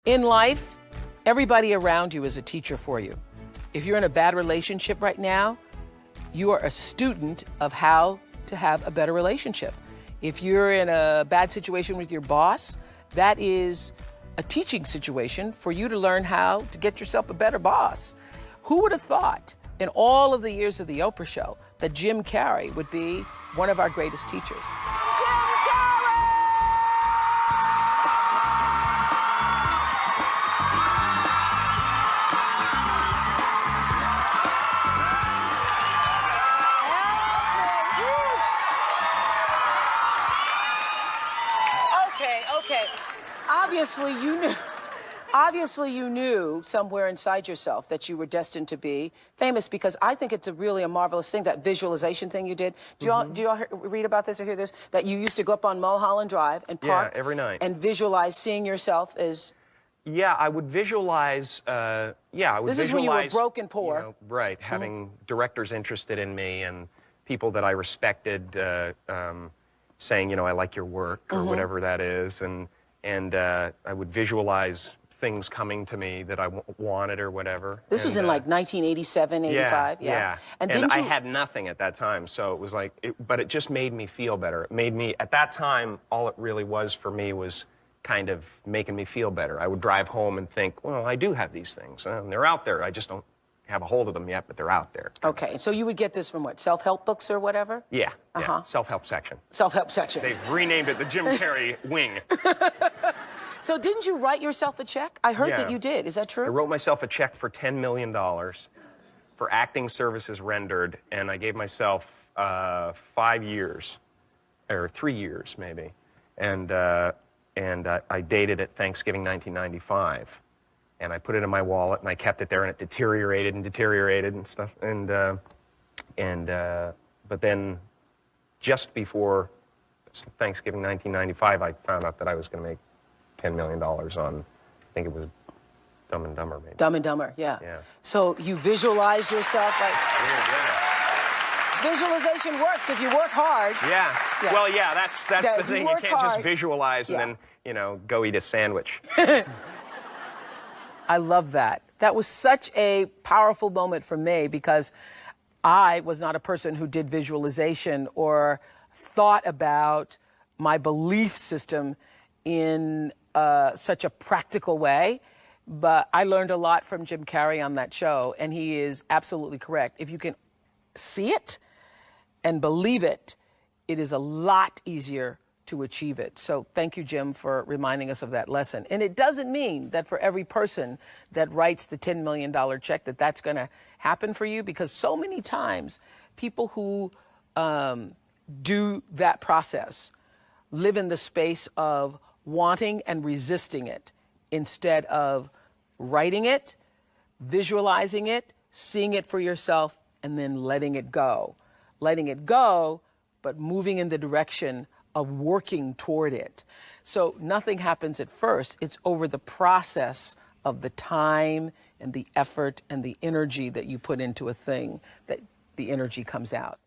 In life, everybody around you is a teacher for you. If you're in a bad relationship right now, you are a student of how to have a better relationship. If you're in a bad situation with your boss, that is a teaching situation for you to learn how to get yourself a better boss. Who would have thought in all of the years of the Oprah Show that Jim Carrey would be one of our greatest teachers? Okay. Obviously you knew somewhere inside yourself that you were destined to be famous, because I think it's really a marvelous thing, that visualization thing you did. Do you all read about this or hear this? That you used to go up on Mulholland Drive and park every night and visualize seeing yourself as... Yeah, I would visualize, This is when you were broke and poor. You know, right, having directors interested in me and people that I respected saying, you know, I like your work or whatever that is. And I would visualize things coming to me that I wanted or whatever. This was in like 1987, 85? Yeah. And I had nothing at that time, so it was like, but it just made me feel better. It made me, at that time, all it really was for me was kind of making me feel better. I would drive home and think, well, I do have these things, and they're out there. I just don't have a hold of them yet, but they're out there. Okay, so you would get this from what, self-help books or whatever? Yeah, self-help section. Self-help section. They've renamed it the Jim Carrey wing. So didn't you write yourself a check? I heard that you did. Is that true? I wrote myself a check for $10 million for acting services rendered, and I gave myself 5 years, or 3 years maybe, and I dated it Thanksgiving 1995, and I put it in my wallet, and I kept it there, and it deteriorated and stuff, but then just before Thanksgiving 1995, I found out that I was going to make $10 million on, I think it was Dumb and Dumber, maybe. Dumb and Dumber, yeah. So you visualize yourself like... Visualization works if you work hard. Yeah. Well, yeah, that's the thing. You can't just visualize and then, you know, go eat a sandwich. I love that. That was such a powerful moment for me, because I was not a person who did visualization or thought about my belief system in such a practical way. But I learned a lot from Jim Carrey on that show, and he is absolutely correct. If you can see it and believe it, it is a lot easier to achieve it. So thank you, Jim, for reminding us of that lesson. And it doesn't mean that for every person that writes the $10 million check that that's going to happen for you, because so many times people who do that process live in the space of wanting and resisting it instead of writing it, visualizing it, seeing it for yourself, and then letting it go. Letting it go, but moving in the direction of working toward it. So nothing happens at first. It's over the process of the time and the effort and the energy that you put into a thing that the energy comes out.